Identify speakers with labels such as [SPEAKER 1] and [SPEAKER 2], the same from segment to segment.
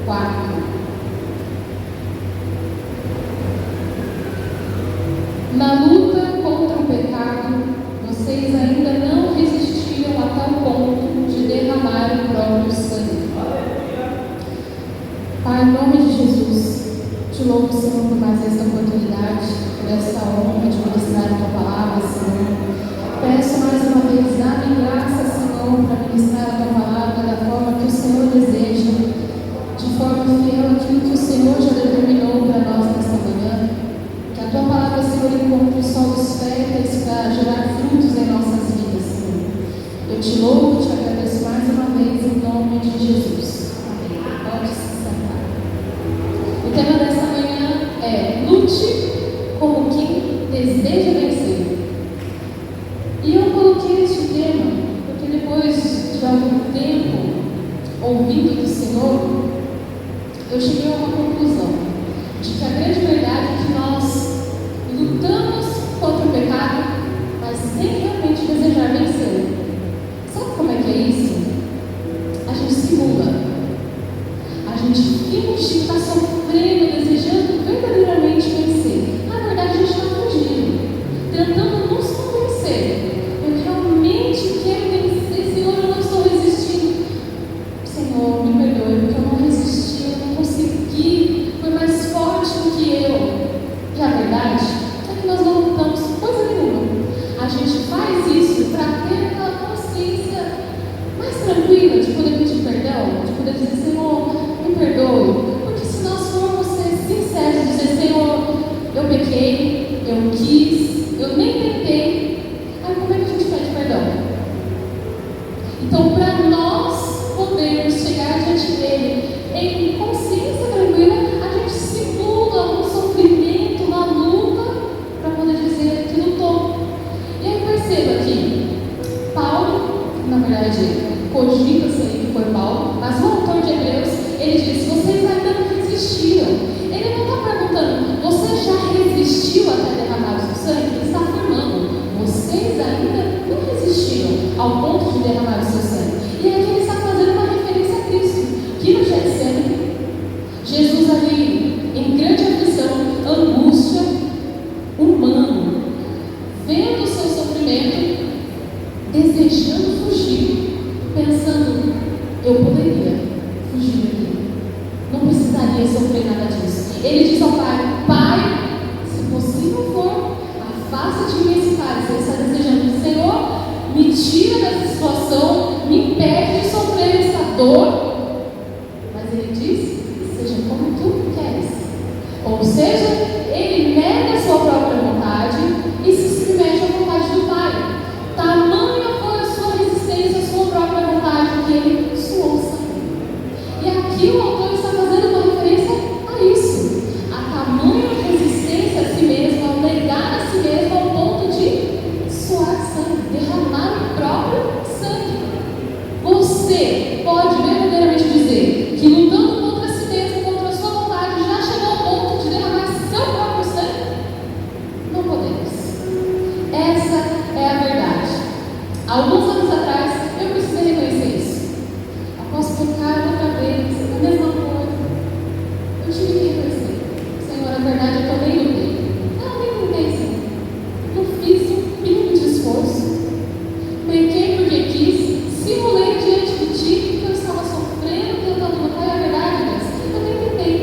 [SPEAKER 1] 4. Na luta contra o pecado, vocês ainda não resistiram a tal ponto de derramar o próprio sangue. Pai, em nome de Jesus, te louvo, Senhor, por mais esta oportunidade, por esta honra de ministrar a tua palavra, Senhor. Peço mais uma vez, dá-me graça, Senhor, para ministrar a tua palavra da forma que o Senhor deseja, de forma fiel àquilo que o Senhor já determinou para nós nesta manhã. Que a tua palavra, Senhor, encontre solos férteis para gerar frutos em nossas vidas, Senhor. Eu te louvo e te agradeço mais uma vez em nome de Jesus. Amém. Pode se sentar. O tema desta manhã é: lute como quem deseja vencer. E eu coloquei este tema porque depois de algum tempo ouvindo do Senhor, eu cheguei a uma conclusão de que a grande verdade é que nós lutamos contra o pecado, mas sem realmente desejar vencê-lo. Sabe como é que é isso? A gente simula, a gente finge que está sofrendo, desejando verdadeiramente vencer. Na verdade, a gente está fugindo, tentando nos convencer. Eu realmente quero vencer, Senhor, eu não estou resistindo. Senhor, me perdoe, porque eu não resisti, eu não consegui, foi mais forte do que eu. E a verdade é que nós não lutamos coisa nenhuma. A gente faz isso para ter aquela consciência mais tranquila de poder pedir perdão, de poder dizer: Senhor, me perdoe. Porque se nós formos ser sinceros, dizer: Senhor, eu pequei, eu quis, eu nem tentei, aí como é que a gente pede perdão? Então, para nós podermos chegar diante dele em consciência tranquila, a gente simula um sofrimento, uma luta, para poder dizer que lutou. E aí perceba que Paulo, na verdade, cogita-se aí que foi Paulo, mas o autor de Hebreus, ele diz: vocês ainda não resistiram. Ele não está perguntando: você já resistiu até derramar o seu sangue? Ele está afirmando: vocês ainda não resistiram ao ponto de derramar o seu sangue. E aqui ele está fazendo uma referência a Cristo, que no Getsemane, Jesus ali, em grande aflição, angústia, humano, vendo o seu sofrimento, desejando fugir, pensando: eu poderia fugir daqui, não precisaria sofrer nada disso. Ele diz ao Pai: Pai, se possível for, afasta de mim esse cálice. Ele está desejando: Senhor, me tira dessa situação, me impede de sofrer essa dor. Mas ele diz: seja como tu queres. Ou seja, ele nega a sua própria vontade e se submete à vontade do Pai. Tamanha foi a sua resistência à sua própria vontade que ele suou sangue. E aqui o autor está fazendo uma referência a isso, a tamanha resistência a si mesmo, ao negar a si mesmo ao ponto de suar sangue, derramar o próprio sangue. Você pode verdadeiramente dizer que lutando contra si mesmo, contra a sua vontade, já chegou ao ponto de derramar seu próprio sangue? Não podemos. Essa é a verdade. Alguns anos atrás, eu precisei reconhecer isso. Após pecar outra vez, a mesma coisa, eu tive que reconhecer: Senhor, a verdade é que eu nem lutei. Não, nem lutei, Senhor. Eu fiz um pingo de esforço. Pequei porque quis, simulei diante de ti que eu estava sofrendo, tentando lutar, e a verdade é: eu nem tentei.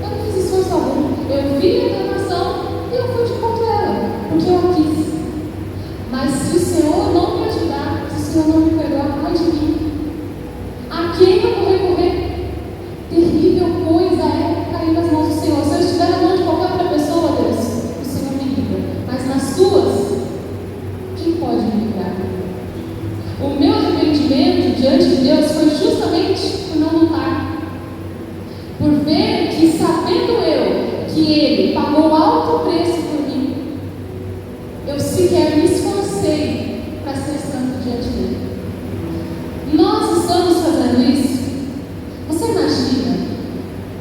[SPEAKER 1] Eu não fiz esforço algum. Eu vi a reclamação e eu fui de contra ela, porque eu a quis. Mas se o Senhor não me ajudar, se o Senhor não me perdoar, ai de mim. A quem eu vou recorrer? Terrível coisa é cair nas mãos do Senhor. Se eu estiver na mão de qualquer outra pessoa, Deus, o Senhor me livra. Mas nas tuas, quem pode me livrar? O meu arrependimento diante de Deus foi justamente por não lutar. Por ver que, sabendo eu que Ele pagou alto preço por mim, eu sequer me esforcei para ser santo diante dele. Nós estamos fazendo isso. Você imagina,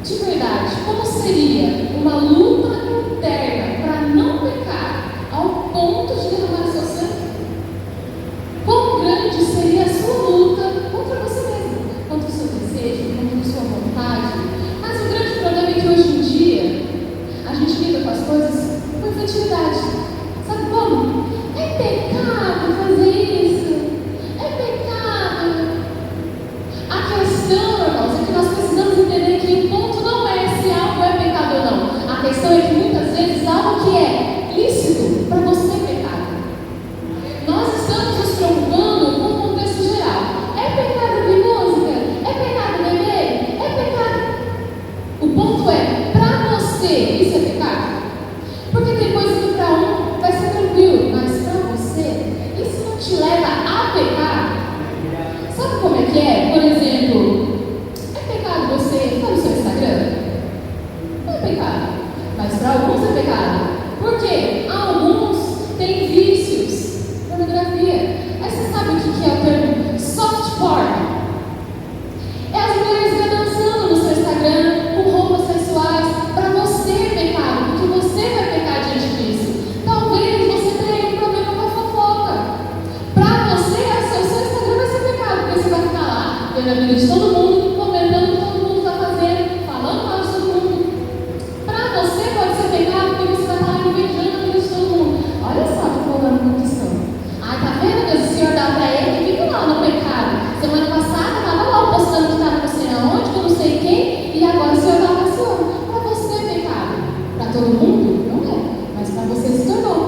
[SPEAKER 1] de verdade, como seria uma luta interna para não pecar ao ponto de derramar seu sangue? Quão grande seria a sua luta contra você mesmo, contra o seu desejo, contra a sua vontade? é pecado. Por quê? Alguns têm vícios. Pornografia. Aí você sabe o que é o termo soft porn? É as mulheres dançando no seu Instagram com roupas sensuais. Para você é pecado, porque você vai pecar diante disso. Talvez você tenha um problema com a fofoca. Para você, o seu Instagram vai ser pecado, porque você vai ficar lá vendo a vida de todo mundo, comentando o que todo mundo está fazendo, falando mal de todo mundo. Para você pode ser pecado, porque você vai estar lá invejando a vida de todo mundo. Olha só que o povo está conquistando. Ai, tá vendo, Deus? O Senhor dá para ele, fica lá no pecado. Semana passada estava lá postando que estava não sei aonde, com não sei quem, e agora o Senhor está passeando. Para você é pecado. Para todo mundo? Não é. Mas para você se tornou.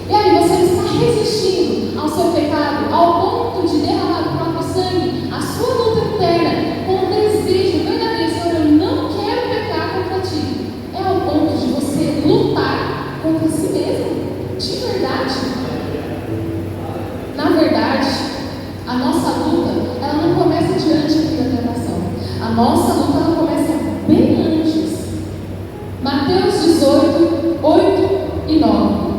[SPEAKER 1] E aí você está resistindo ao seu pecado, ao ponto de derramar o próprio sangue, a sua luta interna, com o desejo verdadeiro, Senhor, eu não quero pecar contra ti. É ao ponto de você lutar contra si mesmo. De verdade. Na verdade, a nossa luta, ela não começa diante da tentação. A nossa luta, ela começa bem antes. Mateus 18, 8 e 9.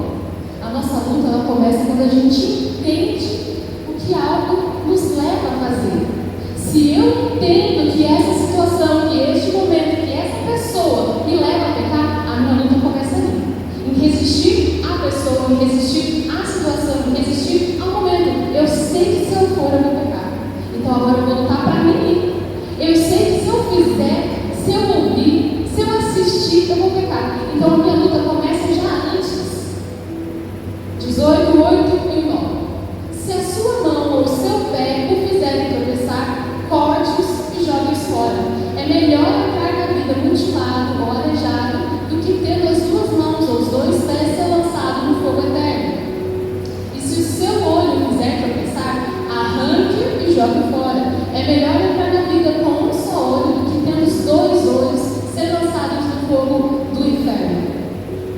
[SPEAKER 1] A nossa luta, ela começa quando a gente entende o que algo nos leva a fazer. Se eu entendo que essa situação, que este momento, que essa pessoa me leva a pecar, a minha luta começa ali. Em resistir à pessoa, em resistir à situação, em resistir ao momento. Eu sei que se eu for, eu vou pecar. Então agora eu vou lutar para mim. Eu sei que se eu fizer, se eu ouvir, se eu assistir, eu vou pecar. Então a minha luta começa já antes. 18, 8 e 9. Se a sua mão ou o seu pé o fizerem tropeçar, corte-os e jogue-os fora. É melhor entrar na vida mutilado ou aleijado do que tendo as duas mãos ou os dois pés ser lançado no fogo eterno. E se o seu olho fizer tropeçar, arranque e jogue fora. É melhor entrar na vida com um só olho do que tendo os dois olhos ser lançados no fogo do inferno.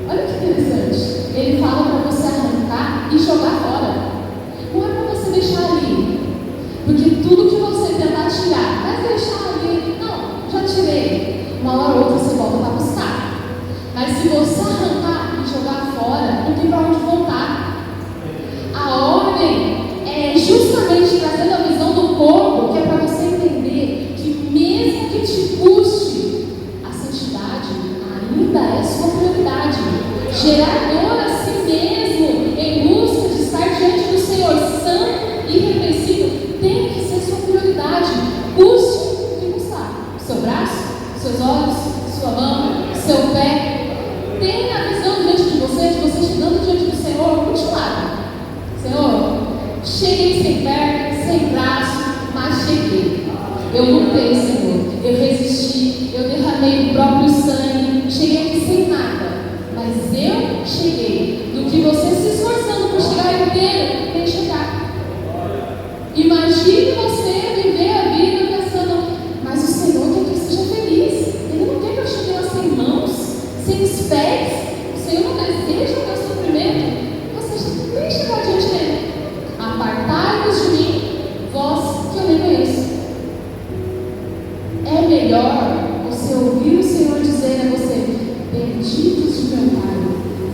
[SPEAKER 1] Olha que interessante. Ele fala para você arrancar e jogar fora. Não é para você deixar ali. Porque tudo que você tentar tirar, vai deixar ali. Não, já tirei. Uma hora ou outra você volta para buscar. Mas se você arrancar e jogar fora, não tem para onde voltar. A ordem é justamente trazendo a visão do corpo, que é para você entender que mesmo que te custe, a santidade ainda é sua prioridade. Gerar dor a si mesmo em busca de estar diante do Senhor santo e irrepreensível tem que ser sua prioridade. Custe o que custar. Seu braço, seus olhos, sua mão, seu pé. Tenha a visão diante de você chegando diante do Senhor mutilado. Senhor, cheguei sem perna, sem braço, mas cheguei. Eu lutei, Senhor. Eu resisti, eu derramei o próprio sangue, cheguei aqui sem nada. Mas eu cheguei. Do que você se esforçando por chegar inteiro, tem que chegar. Imagine você viver a vida pensando, mas o Senhor quer que eu seja feliz. Ele não quer que eu chegue lá sem mãos, sem os pés. O Senhor não deseja o meu sofrimento. Você nem chegar diante dele. Apartai-vos de mim, vós que eu nem conheço. É melhor você ouvir o Senhor dizer a você: benditos de meu Pai,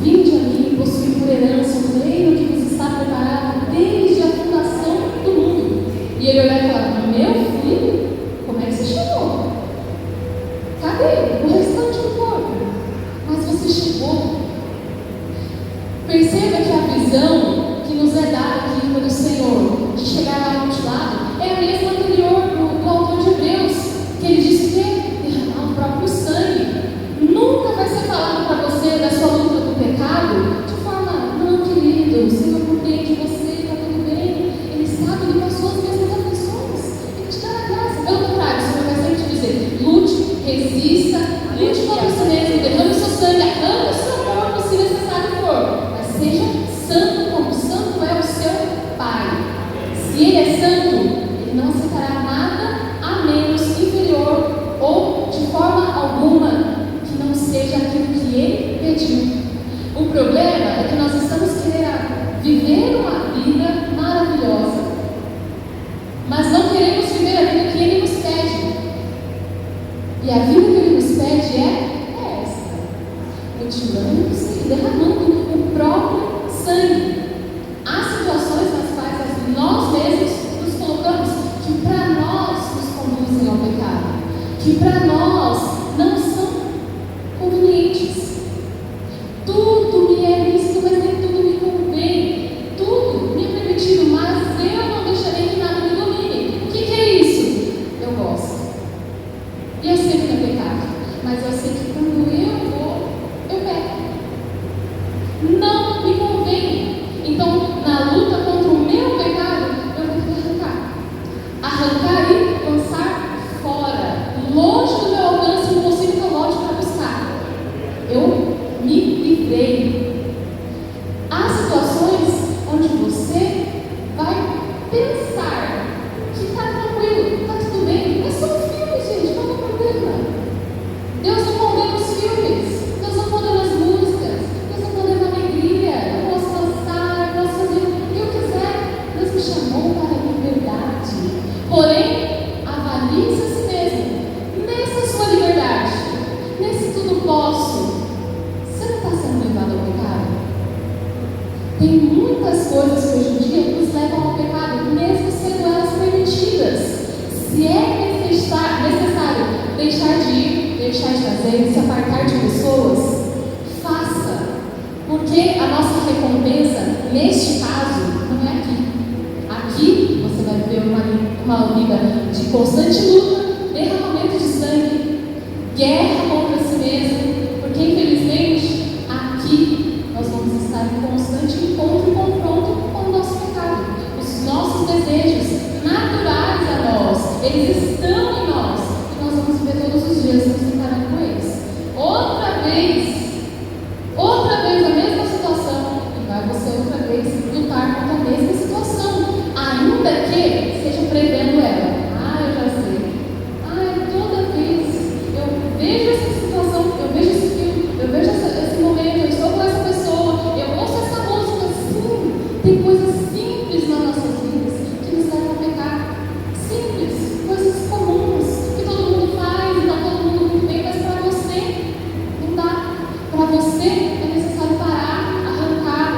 [SPEAKER 1] vinde a mim e possuí por herança o reino que vos está preparado desde a fundação do mundo. E ele vai falar: meu filho, como é que você chegou? Cadê o restante do corpo? Mas você chegou. Perceba que a visão que nos é dada aqui pelo Senhor de chegar lá mutilado é a mesma anterior do autor de Hebreus, que ele disse que derramar o próprio sangue. Nunca vai ser falado para você da sua luta do pecado de forma: não, querido, o Senhor compreende você, está tudo bem, Ele sabe, Ele passou as mesmas aflições, Ele te dá a graça. Pelo contrário, o Senhor vai sempre te dizer: lute, resista, lute contra você mesmo, derrame o seu sangue, arranque o seu corpo se necessário for, mas seja santo como santo é o seu Pai. Se Ele é santo, Ele não aceitará nada a menos inferior ou de forma alguma que não seja aquilo que Ele pediu. O problema é que nós estamos querendo viver uma vida maravilhosa, mas não queremos viver a vida que Ele nos pede. E a vida que Ele nos pede é essa. No mutilando e derramando o próprio sangue. Há situações nas quais nós mesmos nos colocamos que para nós nos conduzem ao pecado, que para nós não são convenientes. Tudo me é lícito, mas nem tudo me convém. Tudo me é permitido, mas eu não deixarei que nada me domine. O que é isso? Eu gosto. E eu sei que é pecado, mas eu sei que quando eu vou, eu peco. Não me convém. Então, na luta contra o meu pecado, eu vou ter que arrancar. Arrancar e lançar fora, longe do meu alcance, um possível que eu volte para buscar. Eu me livrei. Há situações onde você vai pensar que está tranquilo, está tudo bem. É só um filme, gente, qual é o problema? Deus não condena os filmes, Deus não condena as músicas, Deus não condena a alegria. Eu posso dançar, eu posso fazer o que eu quiser. Deus me chamou para a liberdade. Porém, avalie-se a si mesmo nessa sua liberdade, nesse tudo posso. Você não está sendo levado ao pecado? Tem muitas coisas que hoje em dia nos levam ao pecado, mesmo sendo elas permitidas. Se é necessário deixar de ir, deixar de fazer, se apartar de pessoas, faça. Porque a nossa recompensa, neste caso, não é aqui. Aqui você vai viver uma vida de constante luta, derramamento de sangue, guerra contra si mesmo, porque infelizmente aqui nós vamos estar em constante encontro e confronto com o nosso pecado. Os nossos desejos naturais a nós, eles estão em nós e nós vamos viver todos os dias nos deparando com eles. Outra vez a mesma situação, e vai você outra vez lutar contra a mesma situação, ainda que seja prevendo ela. Eu já sei. Toda vez eu vejo essa situação, eu vejo esse filme, eu vejo esse momento, eu estou com essa pessoa, eu ouço essa música. Sim, tem coisas simples nas nossas vidas que nos levam a pecar. Simples, coisas comuns, que todo mundo faz, e está todo mundo muito bem, mas para você não dá. Para você é necessário parar, arrancar.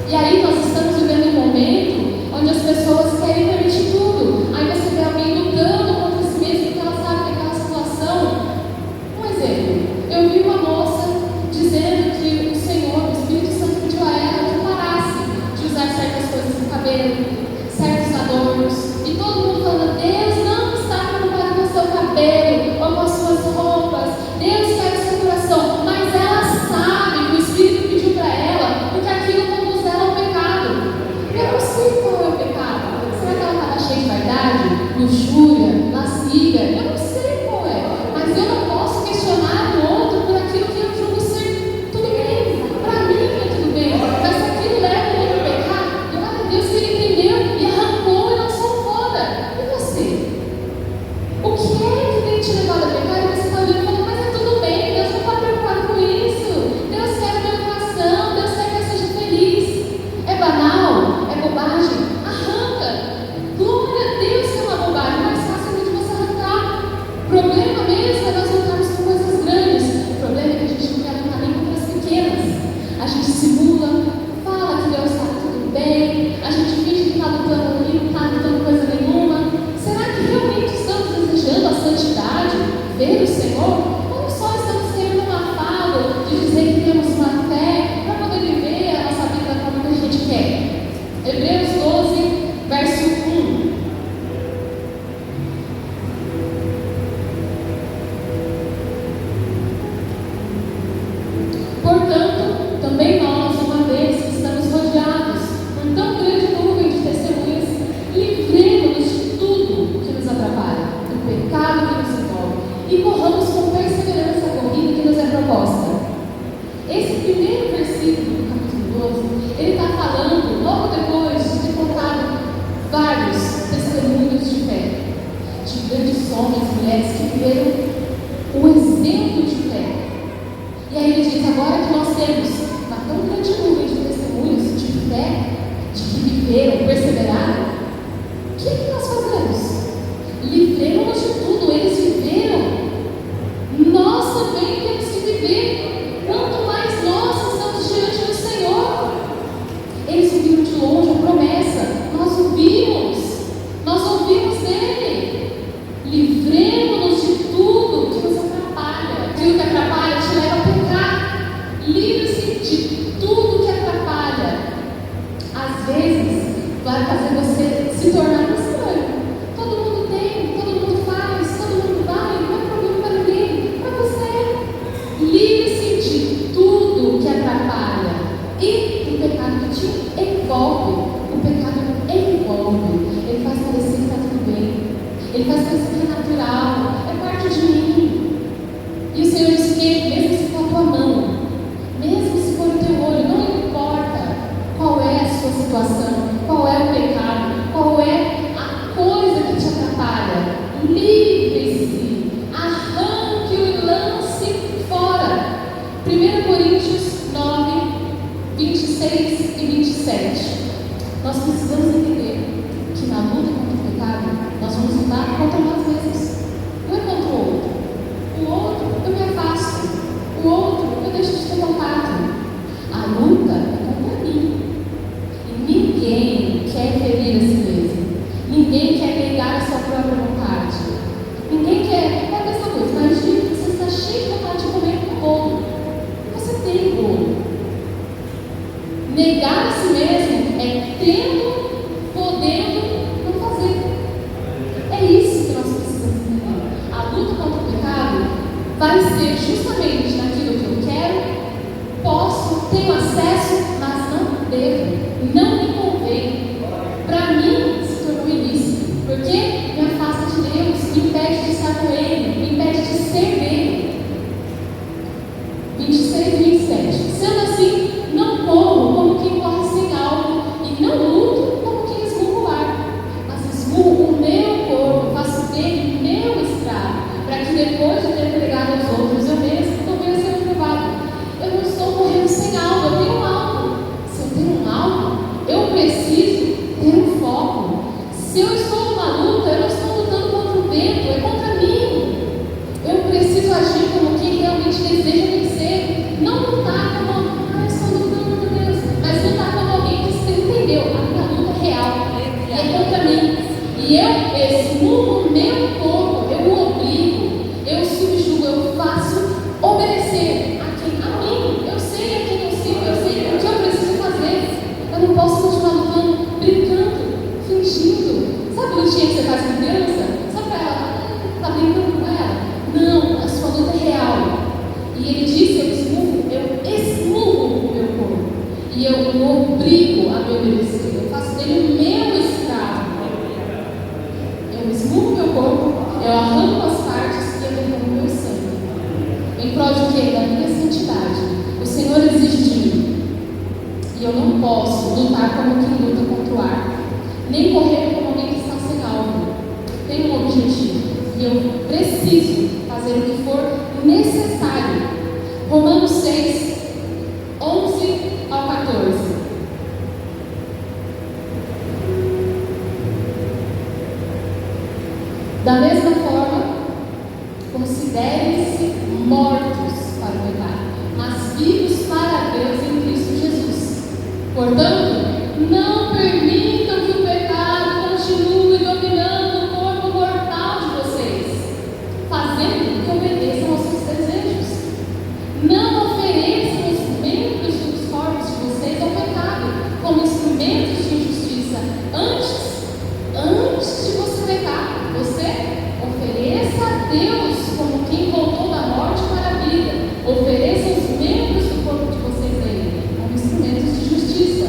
[SPEAKER 1] E aí nós estamos vivendo um momento onde as pessoas querem permitir tudo. Aí você vê alguém lutando contra si mesmo porque ela sabe que aquela situação. Um exemplo, eu vi uma moça dizendo que o Senhor, o Espírito Santo, pediu a ela que parasse de usar certas coisas no cabelo, certos adornos. E todo mundo falando: Deus não está preocupado com o seu cabelo ou com as suas roupas. Deus quer o seu coração. Mas ela sabe que o Espírito pediu para ela, porque aquilo conduz ela ao pecado. Eu não sei qual é o pecado. Será que ela estava cheia de vaidade, luxúria, lascívia? Eu não sei qual é. Mas eu não posso questionar o outro por aquilo que eu julgo ser tudo bem. Para mim é tudo bem. Mas se aquilo leva o outro ao pecado, glória a Deus que ele entendeu e arrancou e lançou fora. E você? O que é que tem te levado a pecar? E você está olhando e falando: mas é tudo bem, Deus não está preocupado com isso. Deus quer a minha coração, Deus quer que eu seja feliz. É banal? É bobagem? Arranca. Glória a Deus que é uma bobagem, mais fácil de você arrancar. O problema mesmo é nós lutarmos com coisas grandes. O problema é que a gente não quer lutar nem contra as pequenas. A gente simula, fala que Deus está tudo bem, a gente finge que está lutando ali, não está lutando coisa nenhuma. Será que realmente estamos desejando a santidade, ver o Senhor? Ou só estamos querendo um afago de dizer que temos uma fé para poder viver a nossa vida da forma que a gente quer? Hebreus 12, verso 1. Portanto, também nós, uma vez que estamos rodeados por tão grande nuvem de testemunhas, livremos-nos de tudo que nos atrapalha, do pecado que nos envolve, e corramos com perseverança a corrida que nos é proposta. Esse primeiro versículo do capítulo 12, ele está falando, logo depois de ter contado vários testemunhos de fé, de grandes homens e mulheres que viveram o exemplo de fé. E aí ele diz: agora que nós temos uma tão grande nuvem de testemunhos de fé, de que viveram, perseveraram, o que é que nós fazemos? Livremos de tudo, eles viveram. Nós também temos que viver. Quanto mais vai ser justamente naquilo que eu quero, posso, tenho acesso, mas não devo, não me convém. Para mim, se tornou ilícito, porque me afasta de Deus, me impede de estar com Ele, me impede de ser dele. 26 e 27. Sendo assim, não corro como quem corre sem alvo, e não luto como quem esmurra o ar, mas esmurro o meu corpo, faço dele meu escravo, para que depois de ter entregado aos outros, eu mesmo não venha ser provado. Eu não estou correndo sem alvo, eu tenho um alvo. Se eu tenho um alvo, eu preciso ter um foco. Se eu estou numa luta, eu não estou lutando contra o vento, é contra mim. Eu preciso agir como quem realmente deseja vencer. Não lutar como, eu estou lutando contra Deus, mas lutar como alguém que se entendeu. A minha luta é real, e é contra mim. E eu esmurro o meu corpo, eu o obrigo, eu subjugo, eu faço obedecer a quem? A mim. Eu sei a quem eu sigo, eu sei o que eu preciso fazer. Eu não posso continuar lutando, brincando, fingindo. Sabe a lutinha que você faz com criança? Só para ela, tá brincando com ela? Não, a sua luta é real. E ele disse, eu esmurro o meu corpo. E eu o obrigo a me obedecer. Eu faço dele o meu escravo. Eu esmurro o meu corpo, eu arranco as partes e eu derramo o meu sangue. Em prol de quê? Da minha santidade. O Senhor exige de mim. E eu não posso lutar como quem luta contra o ar, nem correr como alguém que está sem alvo. Tenho um objetivo e eu preciso fazer o que for necessário. Romanos 6, 11 ao 14. Da mesma forma, considerem-se mortos para o pecado, mas vivos para Deus em Cristo Jesus. Portanto, não permitam que o pecado continue dominando o corpo mortal de vocês, fazendo que obedeçam aos seus desejos. Não ofereçam os membros dos corpos de vocês ao pecado como instrumentos de injustiça. Antes de você pecar, você ofereça a Deus como quem voltou da morte para a vida. Ofereça os membros do corpo de vocês a Ele como instrumentos de justiça.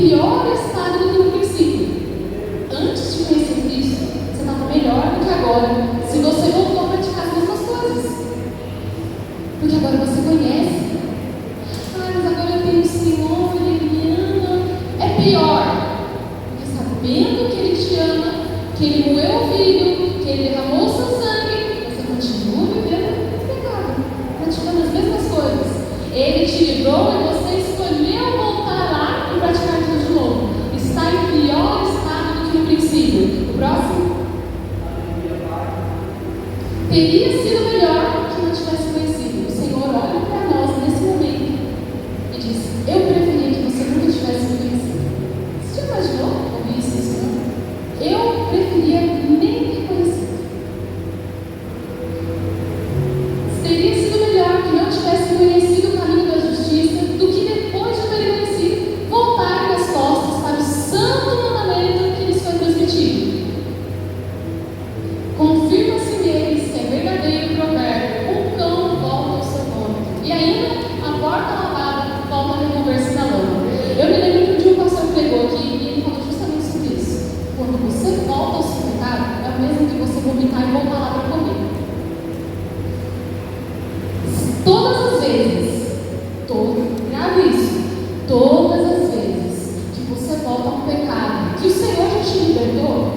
[SPEAKER 1] pior estado do que no princípio. Antes de conhecer Cristo, você estava melhor do que agora, se você voltou a praticar as mesmas coisas. Porque agora você conhece. Ah, mas agora eu tenho o Senhor, Ele me ama. É pior. Porque sabendo que Ele te ama, que Ele moeu o filho, que Ele derramou o seu sangue, você continua vivendo no pecado, praticando as mesmas coisas. Ele te livrou e você escolheu voltar lá e praticar tudo de novo. Está em pior estado do que no princípio. O próximo? Teria sido melhor que não tivesse conhecido. O Senhor olha para nós nesse momento e diz: eu preferia que você nunca tivesse me conhecido. Você já imaginou ouvir isso? Eu preferia nem ter conhecido. Teria sido melhor que não tivesse conhecido o caminho da justiça do que depois de ter conhecido, voltarem as costas para o santo mandamento que lhes foi transmitido. Confirma-se neles que é verdadeiro o provérbio: cão volta ao seu vômito. E ainda a porta lavada volta a revolver-se na lama. Eu me lembro que um dia o pastor pregou aqui e ele falou justamente sobre isso. Quando você volta ao seu pecado, é o mesmo que você vomitar e voltar lá para comer. Todas as vezes, grave isso, todas as vezes que você volta a um pecado que o Senhor já te libertou,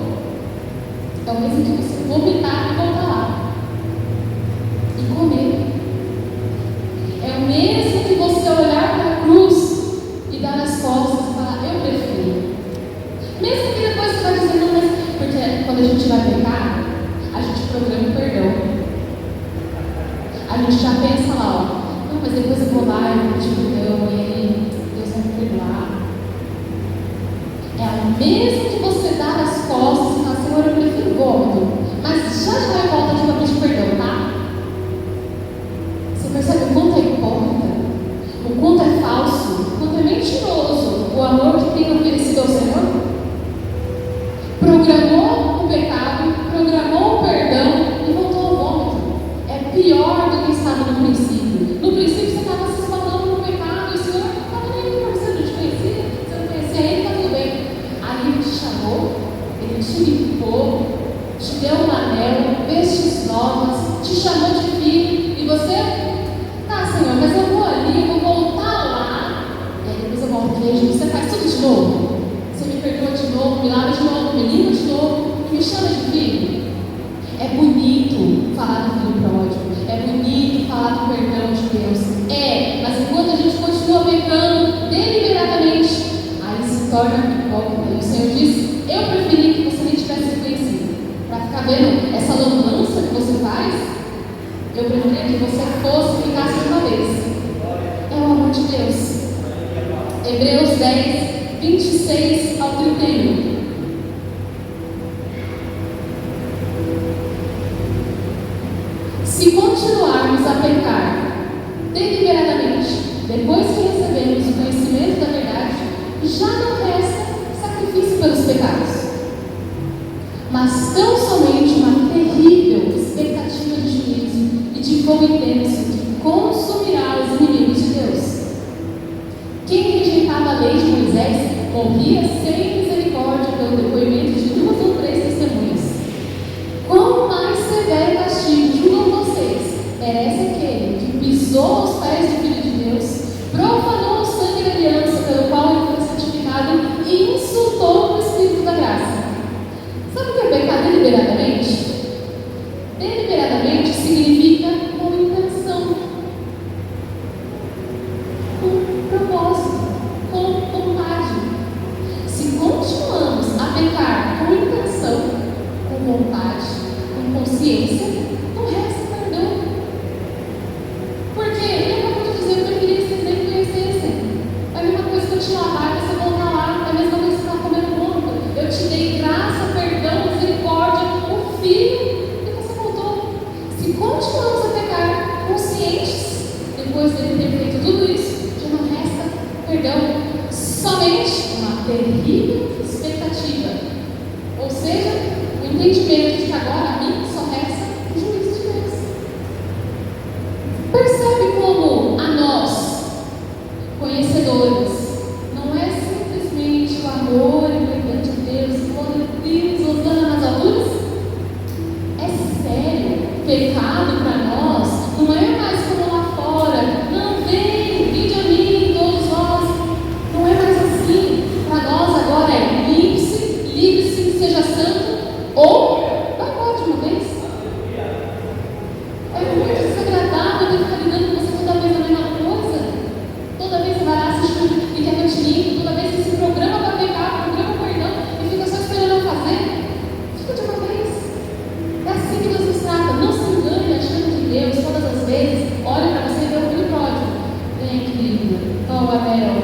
[SPEAKER 1] é o mesmo que você vomitar e voltar lá e comer. É o mesmo que você olhar para a cruz e dar as costas e falar: eu prefiro. Mesmo que depois você vai dizer: não, mas porque quando a gente vai pecar, a gente programa o perdão. A gente já pensa lá, ó, não, mas depois eu vou lá e vou pedir perdão e aí Deus vai me perdoar. É o mesmo que você dar as costas e falar: Senhor, eu prefiro vômito, mas já vai volta aqui para pedir perdão, tá? Você percebe o quanto é hipócrita, o quanto é falso, o quanto é mentiroso o amor que tem oferecido ao Senhor? Programou o pecado, programou o perdão e voltou ao vômito. É pior do que estava no princípio. No princípio você estava se esbalando no pecado e o Senhor não estava nem aí, você não te conhecia, você não conhecia Ele, está tudo bem. Aí Ele te chamou, Ele te limpou, te deu um anel, vestes novas, te chamou de filho e você, tá, Senhor, mas eu vou ali, eu vou voltar lá. E aí depois eu volto aqui, você faz tudo de novo. Você me perdoa de novo, me lava de novo, me limpa de novo e me chama de filho. É bonito falar do filho pródigo, é bonito falar do perdão de Deus. É, mas enquanto a gente continua pecando deliberadamente, aí se torna hipócrita. E o Senhor diz: eu preferia que você nem tivesse conhecido. Para ficar vendo essa louvança que você faz, eu preferia que você fosse e ficasse de uma vez. É o amor de Deus. Hebreus 10, 26 ao 31. Se continuarmos a pecar deliberadamente, depois que recebemos o conhecimento da verdade, já não resta sacrifício pelos pecados, mas tão somente uma terrível expectativa de juízo e de fogo intenso que consumirá os inimigos de Deus. Quem rejeitava a lei de Moisés morria sem misericórdia pelo depoimento de 2 ou 3 testemunhas. Quão mais severo castigo julgam vocês? Merece aquele que pisou os pés do Filho de Deus, profanou o sangue da aliança pelo qual ele foi santificado e insultou o Espírito da graça. Sabe o que é pecar deliberadamente? Deliberadamente significa com intenção, com propósito, com vontade. Se continuamos a pecar com intenção, com vontade, com consciência, não resta perdão. Porque eu acabo de dizer, eu preferia que vocês nem conhecessem. É a mesma coisa que eu te lavar e você voltar lá, é a mesma coisa que você está comendo vômito. Eu te dei graça, perdão, misericórdia, o Filho, e você voltou. Se continuamos a pecar conscientes, depois dele ter feito tudo isso, já não resta perdão. Somente uma terrível expectativa. Ou seja, o entendimento de que agora a mim só resta o juízo de Deus. Percebe como a nós, conhecedores, não é simplesmente Babel.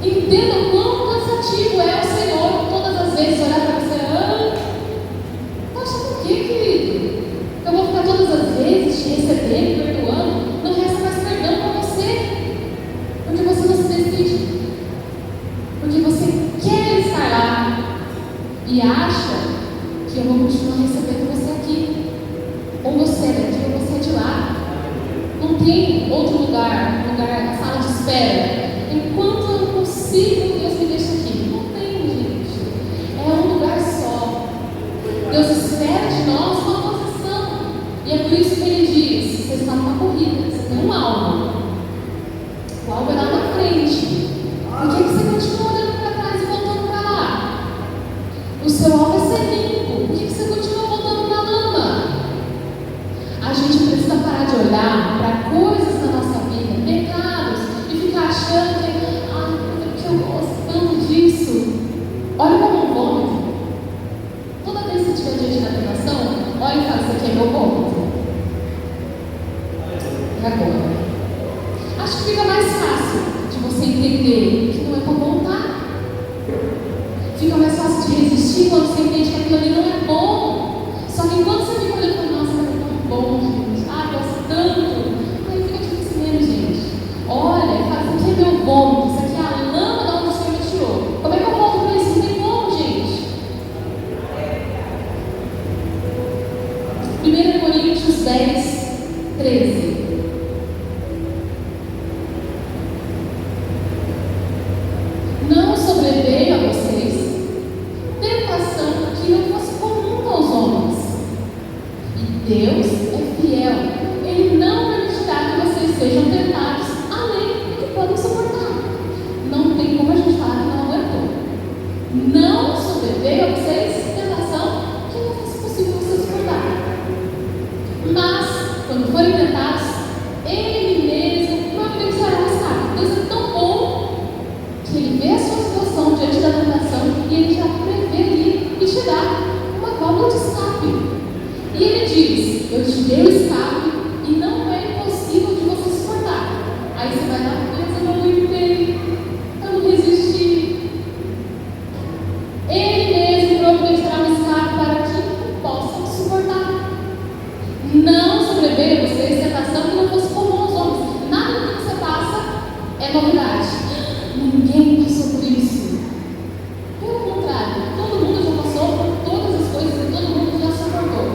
[SPEAKER 1] Entenda o quão cansativo é o Senhor todas as vezes olhar para você. Poxa, por que, querido? Eu vou ficar todas as vezes te recebendo, perdoando, não resta mais perdão para você. Porque você não se decide. Porque você quer estar lá e acha que eu vou continuar recebendo você aqui. Ou você é daqui ou você é de lá. Não tem outro lugar, a sala de espera. Enquanto eu consigo, Deus me deixa aqui. Não tem, gente. É um lugar só. Deus espera de nós uma posição. E é por isso que Ele diz: você está numa corrida, você tem um alvo. O alvo é lá na frente. Por que você continua olhando para trás e voltando para lá? O seu alvo é ser limpo. Por que você continua voltando na lama? A gente precisa parar de olhar para coisas na nossa vida, pecados, e ficar achando que eu gosto tanto disso. Olha como um vômito. Toda vez que você estiver diante da tentação, olha e fala: isso aqui é meu vômito. E agora? Acho que fica mais fácil de você entender que não é para voltar. Fica mais fácil de resistir quando você entende que aquilo ali não é bom. Só que enquanto você fica olhando para nossa, mas é tão bom, gente. Gosto tanto. Aí fica difícil mesmo, gente. Olha, e fala: isso aqui é meu vômito, isso aqui é a lama da onde o Senhor me tirou. Como é que eu volto para isso? Não tem como, gente. 1 Coríntios 10, 13. Não sobreveio a vocês tentação que não fosse comum aos homens. E Deus é fiel. Ele não permitirá que vocês sejam tentados além do que podem suportar. Não tem como a gente falar que não aguentou. Não sobreveio a vocês tentação que não fosse possível vocês suportar. Mas, quando forem tentados, Ele mesmo providenciará o escape. Deus é tão bom que Ele vê a sua situação diante da tentação e Ele já prevê ali e te dá uma válvula de escape. E Ele diz: eu te dei o escape e não é impossível de você suportar. Aí você vai dar: mas eu não aguentei, eu não resisti. Ele mesmo providenciará um escape para que possam suportar. Não sobreveio a vocês tentação que não fosse comum aos homens. Nada do que você passa é novidade. Ninguém passou por isso. Pelo contrário, todo mundo já passou por todas as coisas e todo mundo já suportou.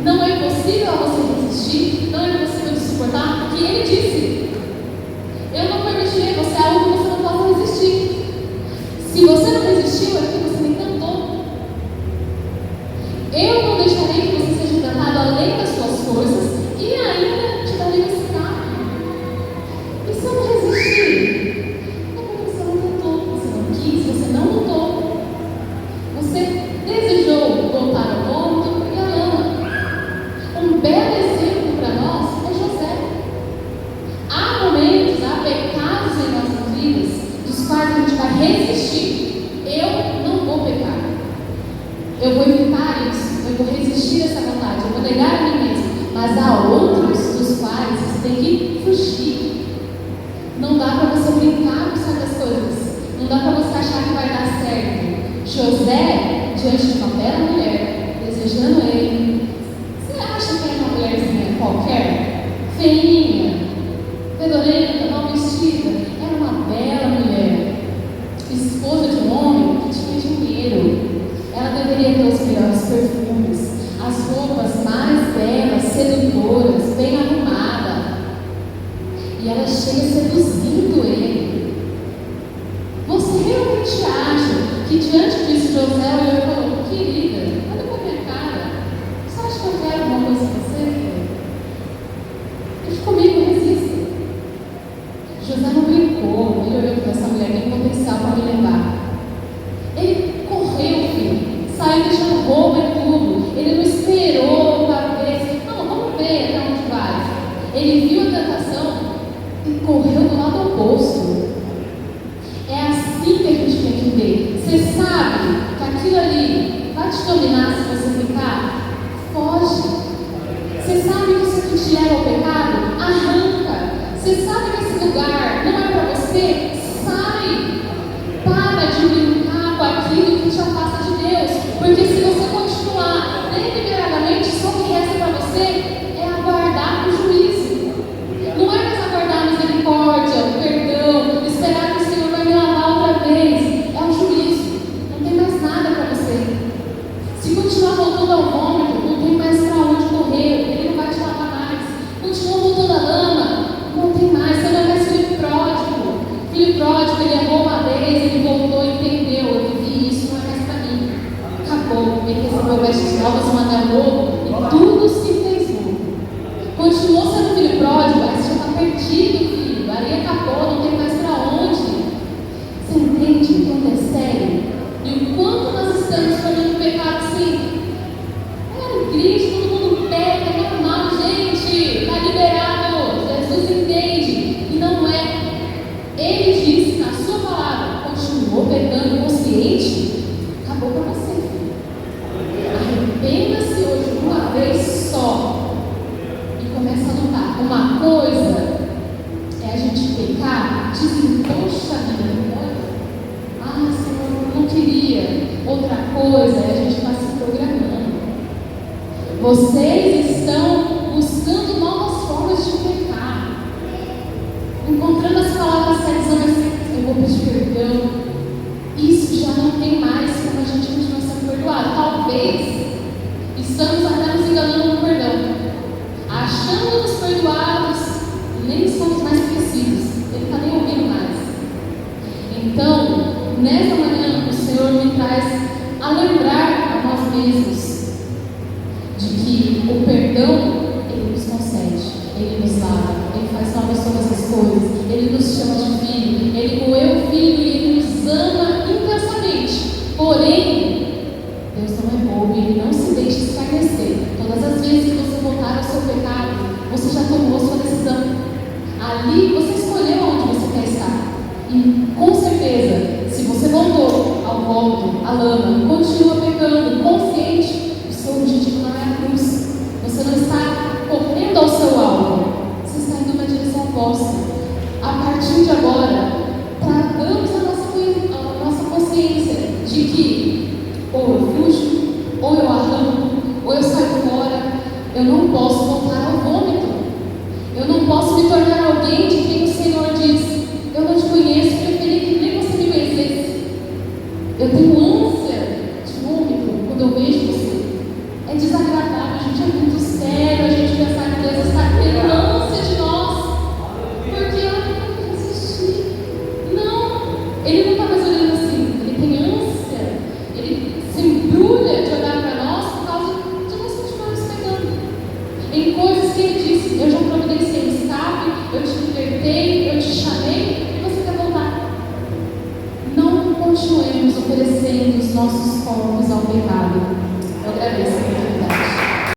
[SPEAKER 1] Não é impossível a você resistir, não é impossível de suportar, porque Ele disse: eu não permitirei você algo que você não possa resistir. Se você não resistiu, é porque você nem tentou. Eu não deixarei que você seja tentado além das suas forças e ainda te darei um escape. E se eu não resistir? É porque você não tentou, você não quis, você não lutou. Você desejou voltar ao vômito e à lama. Um belo exemplo para nós é José. Há momentos, há pecados em nossas vidas dos quais a gente vai resistir. Eu não vou pecar. Eu vou evitar isso. Eu vou resistir a essa vontade. Eu vou negar a mim mesmo. Mas há outros dos quais você tem que fugir. Não dá para você brincar com certas coisas. Não dá para você achar que vai dar certo. José, diante de uma bela mulher, desejando ele. Você acha que era uma mulherzinha qualquer? Feinha, fedorenta, mal vestida? Era uma bela mulher. Esposa de um homem que tinha dinheiro. Ela deveria ter os melhores perfumes, as roupas mais belas, sedutoras, bem arrumada. E ela chega seduzindo ele. Você realmente acha que diante disso José olhou e falou: querida, olha pra minha cara, você acha que eu quero alguma coisa com você? Deixa comigo, resista. José não brincou, ele olhou para essa mulher, tem potencial para me levar. Ele correu, filho, saiu deixando roupa e tudo. Ele não esperou para ver assim: não, vamos ver até onde vai. Ele viu a tentação e correu do lado oposto. É assim que a gente tem que ver. Você sabe que aquilo ali vai te dominar se você ficar? Foge. Você sabe que isso aqui te leva ao pecado? Arranca. Você sabe que esse lugar vestes novas, um anel novo, e tudo se fez novo. Continuou sendo filho pródigo, aí você já está perdido, filho. A areia acabou, não tem mais para onde. Você entende o quanto é sério? E o quanto nós estamos tornando pecado assim? É igreja, todo mundo peca, é normal, gente. Está liberado. Jesus entende. E não é. Ele disse na sua palavra, continuou pecando consciente, acabou para você, filho. Arrependa-se hoje uma vez só e começa a lutar. Uma coisa é a gente pecar, desencosta a vida. Ah, Senhor, eu não queria. Outra coisa é a gente estar se programando. Vocês estão buscando novas formas de pecar, encontrando as palavras certas, mas eu vou pedir perdão. Isso já não tem mais como a gente continuar sendo perdoado. Talvez estamos até nos enganando no perdão, achando-nos perdoados, nem somos mais esquecidos. Ele está nem ouvindo mais. Então, nessa manhã, o Senhor me traz a lembrar a nós mesmos de que o perdão, Ele nos concede, Ele nos lava, Ele faz novas todas as coisas, Ele nos chama de filho, Ele moeu o filho e Ele nos ama intensamente. Porém, Deus não é bobo e Ele não se deixa escarnecer. Todas as vezes que você voltar ao seu pecado, você já tomou sua decisão. Ali você escolheu onde você quer estar. E com certeza, se você voltou ao volto, à lama, e continua pecando, consciente, o seu objetivo não é a cruz. Você não está correndo ao seu alvo, você está indo na direção oposta. A partir de agora, tragamos a nossa consciência de que ou eu fujo, ou eu arranco, ou eu saio fora. Eu não posso voltar ao vômito. Eu não posso me tornar alguém de quem o Senhor diz: eu não te conheço, preferi que nem você me conhecesse. Eu tenho ânsia de vômito quando eu vejo você. É desagradável, a gente é muito sério, a gente pensar que Deus está tendo ânsia de nós. Porque ela não quer resistir. Não, Ele não está mais olhando assim. Ele tem ânsia. Ele se embrulha de olhar para nós por causa de nós continuarmos pegando em coisas que Ele disse: eu já providenciei o escape, eu te libertei, eu te chamei, e você quer voltar. Não continuemos oferecendo os nossos corpos ao pecado. Eu agradeço.